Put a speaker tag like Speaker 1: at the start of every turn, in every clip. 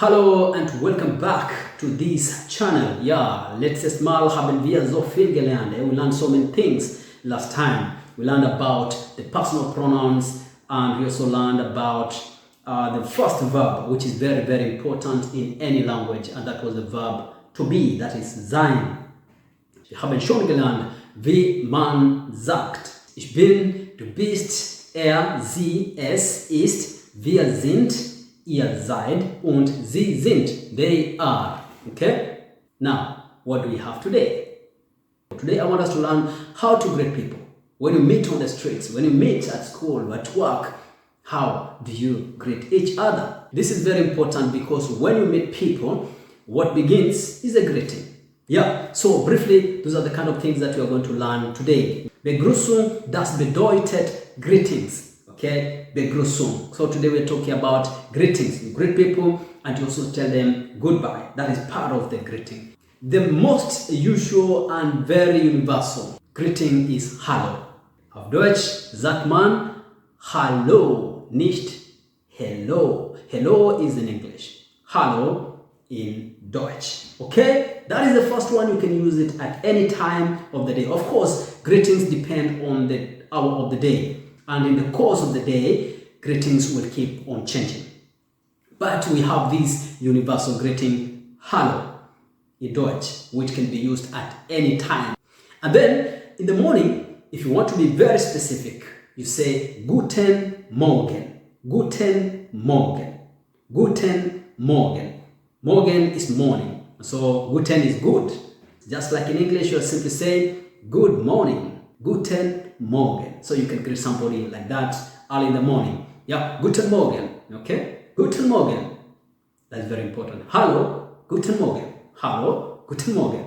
Speaker 1: Hallo and welcome back to this channel. Ja, letztes Mal haben wir so viel gelernt. We learned so many things last time. We learned about the personal pronouns and we also learned about the first verb, which is very, very important in any language, and that was the verb to be, that is sein. Wir haben schon gelernt, wie man sagt. Ich bin, du bist, er, sie, es ist, wir sind, ihr seid und sie sind. They are. Okay? Now, what do we have today? Today I want us to learn how to greet people. When you meet on the streets, when you meet at school, at work, how do you greet each other? This is very important because when you meet people, what begins is a greeting. Yeah, so briefly, those are the kind of things that we are going to learn today. Begrüßung, das bedeutet greetings. Okay, Begrüßung. So today we're talking about greetings. You greet people and you also tell them goodbye. That is part of the greeting. The most usual and very universal greeting is Hallo. Auf Deutsch sagt man Hallo, nicht Hello. Hello is in English. Hallo in Deutsch. Okay, that is the first one. You can use it at any time of the day. Of course, greetings depend on the hour of the day. And in the course of the day, greetings will keep on changing. But we have this universal greeting, Hallo, in Deutsch, which can be used at any time. And then, in the morning, if you want to be very specific, you say Guten Morgen. Guten Morgen. Guten Morgen. Morgen is morning. So, Guten is good. Just like in English, you simply say good morning. Guten Morgen. So you can greet somebody like that early in the morning. Yeah, Guten Morgen. Okay? Guten Morgen. That's very important. Hallo, Guten Morgen. Hallo, Guten Morgen.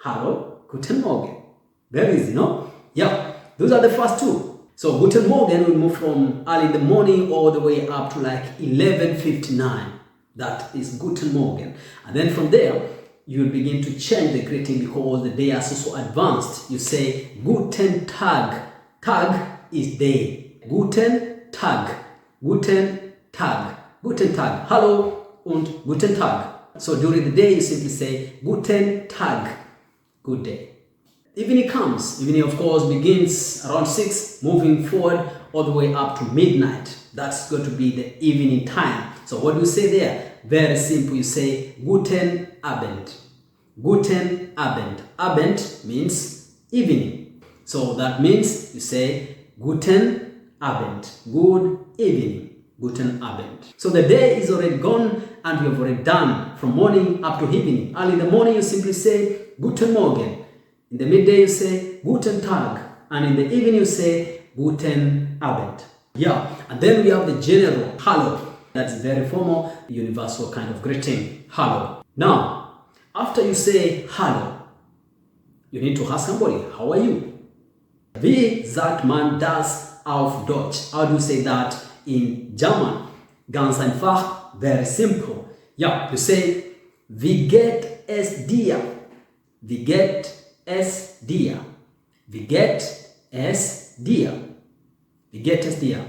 Speaker 1: Hallo, Guten Morgen. Very easy, no? Yeah, those are the first two. So Guten Morgen will move from early in the morning all the way up to like 11:59. That is Guten Morgen. And then from there, you will begin to change the greeting because the day is so advanced. You say Guten Tag. Tag is day. Guten Tag. Guten Tag. Guten Tag. Hallo und Guten Tag. So during the day you simply say Guten Tag. Good day. Evening comes. Evening of course begins around 6, moving forward all the way up to midnight. That's going to be the evening time. So what do you say there? Very simple. You say Guten Abend. Guten Abend. Abend means evening. So that means you say Guten Abend. Good evening. Guten Abend. So the day is already gone and you have already done from morning up to evening. Early in the morning you simply say Guten Morgen. In the midday you say Guten Tag. And in the evening you say Guten Abend. Yeah. And then we have the general Hallo. That's very formal, universal kind of greeting. Hallo. Now, after you say Hallo, you need to ask somebody, how are you? Wie sagt man das auf Deutsch? How do you say that in German? Ganz einfach, very simple. Yeah, you say, wie geht es dir? Wie geht es dir? Wie geht es dir? Wie geht es dir?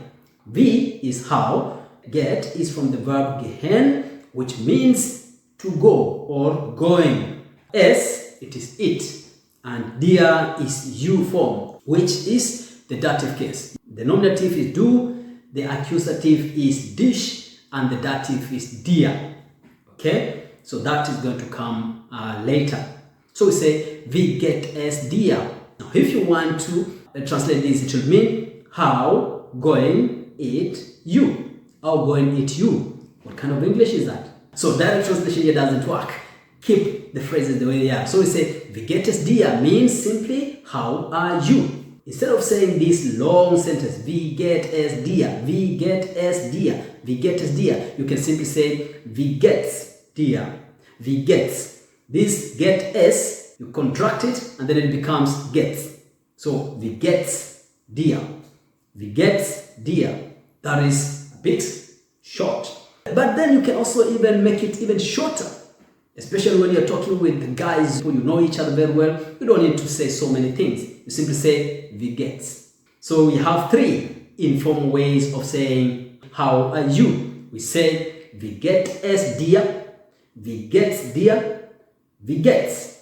Speaker 1: Wie is how. Get is from the verb gehen, which means to go or going. Es, it is it. And dir is you form, which is the dative case. The nominative is du, the accusative is dich, and the dative is dir. Okay? So that is going to come later. So we say, wie geht es dir? Now, if you want to translate this, it should mean how going it you. How going it you? What kind of English is that? So direct translation here doesn't work. Keep the phrases the way they are. So we say, wie geht es dir means simply, how are you? Instead of saying this long sentence, wie geht es dir, wie geht es dir, wie geht es dir, you can simply say, wie geht's dir, wie geht's. This get es, you contract it, and then it becomes gets. So, wie geht's dir, wie geht's dir. That is bit short. But then you can also even make it even shorter. Especially when you're talking with guys who you know each other very well, you don't need to say so many things. You simply say wie geht's. So we have 3 informal ways of saying how are you. We say wie geht es dir, Wie geht's dir? Wie geht's?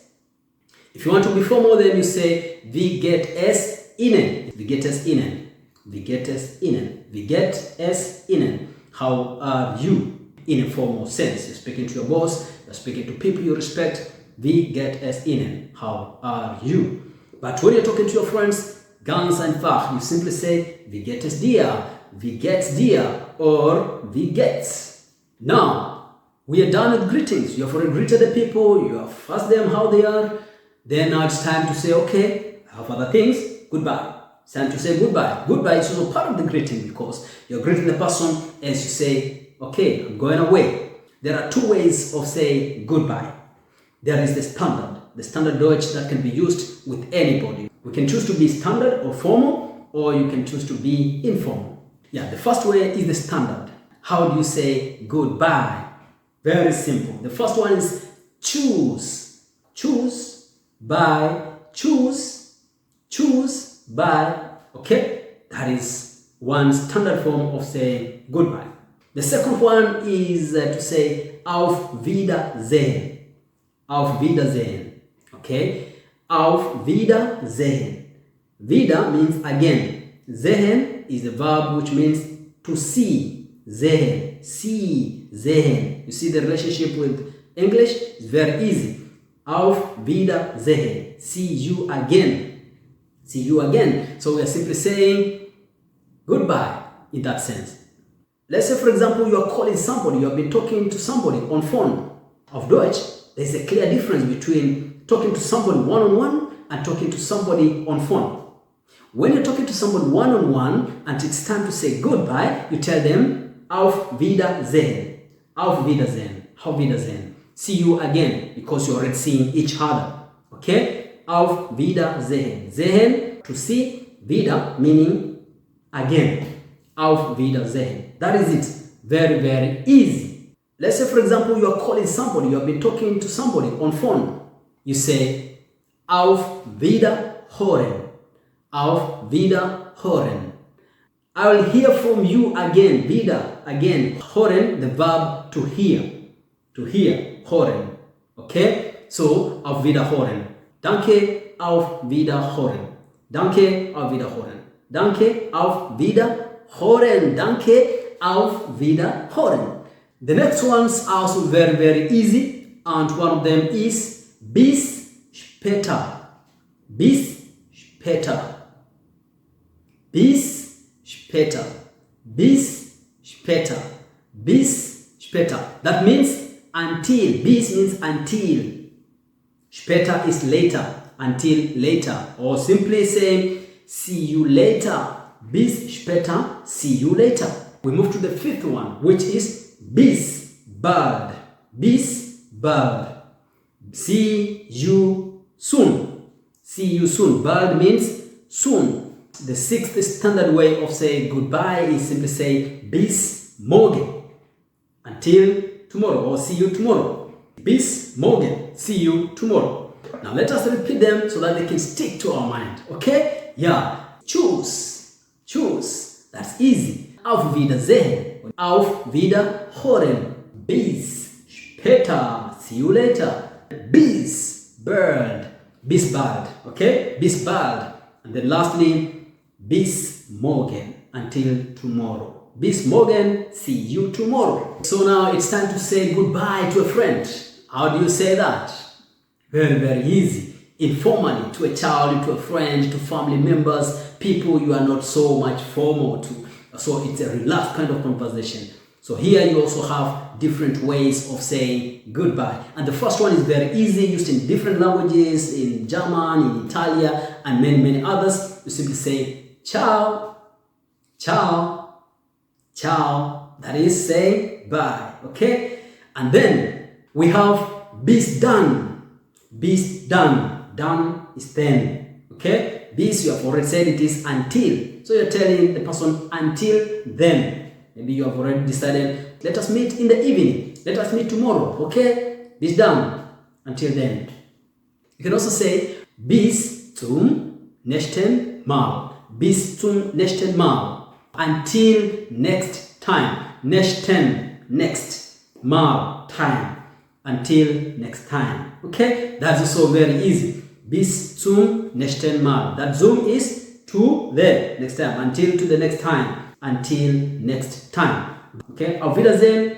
Speaker 1: If you want to be formal, then you say, wie geht es Ihnen? Wie geht es Ihnen? Wie geht es Ihnen? Wie geht es Ihnen? How are you? In a formal sense. You're speaking to your boss, you're speaking to people you respect. Wie geht es Ihnen? How are you? But when you're talking to your friends, ganz einfach, you simply say, wie geht es dir? Wie geht's dir? Or wie geht's? Now, we are done with greetings. You have already greeted the people, you have asked them how they are. Then now it's time to say, okay, I have other things, goodbye. It's time to say goodbye. Goodbye is also part of the greeting because you're greeting the person as you say, okay, I'm going away. There are two ways of saying goodbye. There is the standard Deutsch that can be used with anybody. We can choose to be standard or formal, or you can choose to be informal. Yeah, the first way is the standard. How do you say goodbye? Very simple. The first one is choose. Choose, bye, choose, bye. Okay? That is one standard form of saying goodbye. The second one is to say auf Wiedersehen. Auf Wiedersehen. Okay? Auf Wiedersehen. Wieder means again. Sehen is a verb which means to see. Sehen. See. Sehen. You see the relationship with English? It's very easy. Auf Wiedersehen. See you again. See you again. So we are simply saying goodbye in that sense. Let's say, for example, you are calling somebody, you have been talking to somebody on phone. Auf Deutsch, there's a clear difference between talking to somebody one-on-one and talking to somebody on phone. When you're talking to somebody one-on-one and it's time to say goodbye, you tell them auf Wiedersehen. Auf Wiedersehen. Auf Wiedersehen. See you again because you're already seeing each other. Okay? Auf Wiedersehen. Sehen, to see. Wieder, meaning again. Auf Wiedersehen. That is it. Very, very easy. Let's say, for example, you are calling somebody, you have been talking to somebody on phone. You say, auf Wiederhören. Auf Wiederhören. I will hear from you again. Wieder, again. Hören, the verb to hear. To hear. Hören. Okay? So, auf Wiederhören. Danke, auf Wiederhören. Danke, auf Wiederhören. Danke, auf Wiederhören. Danke, auf Wiederhören. The next ones are also very, very easy. And one of them is bis später. Bis später. Bis später. Bis später. Bis später. That means until. Bis means until. Später is later. Until later. Or simply saying see you later. Bis später. See you later. We move to the fifth one, which is bis bald. Bis bald. See you soon. See you soon. Bald means soon. The sixth standard way of saying goodbye is simply say bis morgen. Until tomorrow, or see you tomorrow. Bis morgen. See you tomorrow. Now let us repeat them so that they can stick to our mind. Okay? Yeah. Choose. Choose. That's easy. Auf Wiedersehen. Auf Wiederhören. Bis später. See you later. Bis bald. Bis bald. Okay? Bis bald. And then lastly, bis morgen. Until tomorrow. Bis morgen. See you tomorrow. So now it's time to say goodbye to a friend. How do you say that? Very, very easy. Informally, to a child, to a friend, to family members, people you are not so much formal to. So it's a relaxed kind of conversation. So here you also have different ways of saying goodbye. And the first one is very easy, used in different languages, in German, in Italian, and many, many others. You simply say ciao, ciao, ciao. That is saying bye, okay? And then we have bis dann. Bis dann. Done is then, okay? Bis, you have already said it is until. So you're telling the person until then. Maybe you have already decided, let us meet in the evening. Let us meet tomorrow, okay? Bis dann. Until then. You can also say bis zum nächsten Mal. Bis zum nächsten Mal. Until next time. Nächsten, next. Mal, time. Until next time. Okay? That's also very easy. Bis zum nächsten Mal. That zum is to the next time. Until to the next time. Until next time. Okay? Auf Wiedersehen.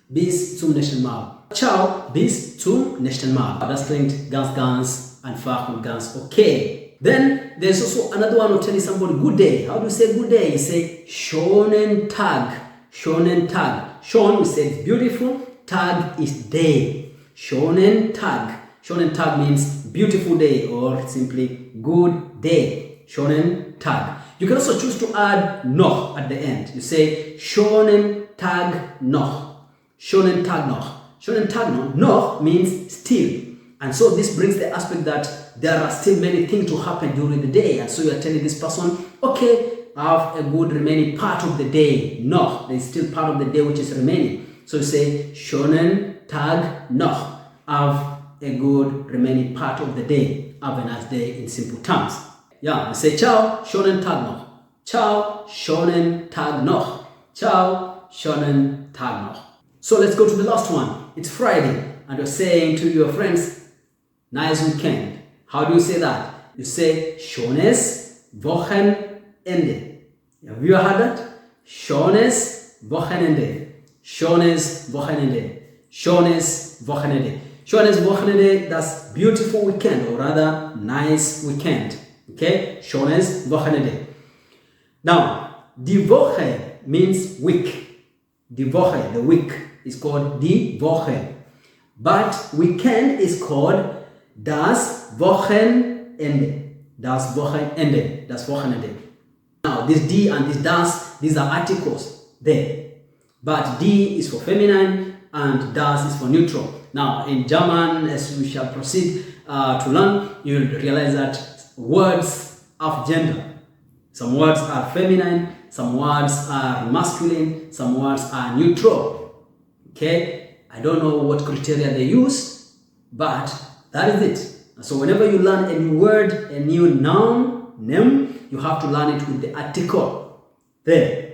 Speaker 1: Bis zum nächsten Mal. Ciao. Bis zum nächsten Mal. Das klingt ganz einfach und ganz okay. Then there's also another one of telling somebody good day. How do you say good day? You say schönen Tag. Schönen Tag. Schön, we say it's beautiful. Tag is day. Schönen Tag. Schönen Tag means beautiful day or simply good day. Schönen Tag. You can also choose to add noch at the end. You say schönen Tag noch. Schönen Tag noch. Schönen Tag noch. Noch means still. And so this brings the aspect that there are still many things to happen during the day. And so you are telling this person, okay, have a good remaining part of the day. Noch. There is still part of the day which is remaining. So you say, schönen Tag noch. Have a good remaining part of the day. Have a nice day in simple terms. Yeah, and say, ciao, schönen Tag noch. Ciao, schönen Tag noch. Ciao, schönen Tag noch. So let's go to the last one. It's Friday, and you're saying to your friends, nice weekend. How do you say that? You say, schönes Wochenende. Have you heard that? Schönes Wochenende. Schönes Wochenende. Schönes Wochenende. Schönes Wochenende, that's beautiful weekend, or rather, nice weekend. Okay? Schönes Wochenende. Now, die Woche means week. Die Woche, the week, is called die Woche. But weekend is called das Wochenende. Das Wochenende. Das Wochenende. Now, this die and this das, these are articles there. But die is for feminine and das is for neutral. Now, in German, as we shall proceed to learn, you'll realize that words have gender. Some words are feminine, some words are masculine, some words are neutral. Okay? I don't know what criteria they use, but that is it. So whenever you learn a new word, a new noun, name, you have to learn it with the article there.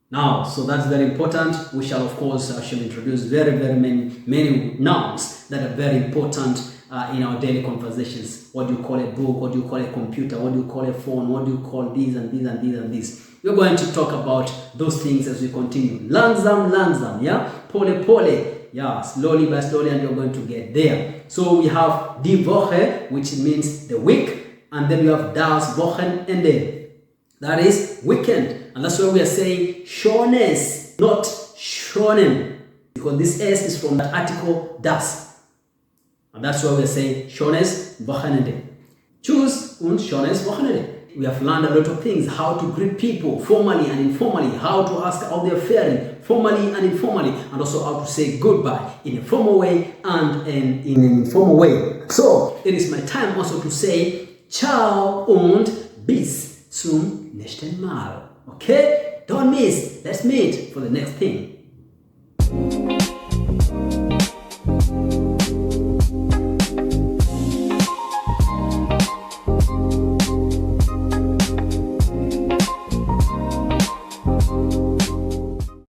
Speaker 1: Now, so that's very important. We shall, of course, shall introduce very many nouns that are very important in our daily conversations. What do you call a book? What do you call a computer? What do you call a phone? What do you call these and these and these and these? We're going to talk about those things as we continue. Langsam, yeah? Pole, yeah, slowly by slowly, and you're going to get there. So we have die Woche, which means the week, and then we have das Wochenende. That is weekend. And that's why we are saying schönes, not schönen. Because this S is from the article das. And that's why we are saying schönes Wochenende. Tschüss und schönes Wochenende. We have learned a lot of things. How to greet people, formally and informally. How to ask how they're faring, formally and informally. And also how to say goodbye in a formal way and in an informal way. So, it is my time also to say ciao und bis zum nächsten Mal. Okay? Don't miss. Let's meet for the next thing.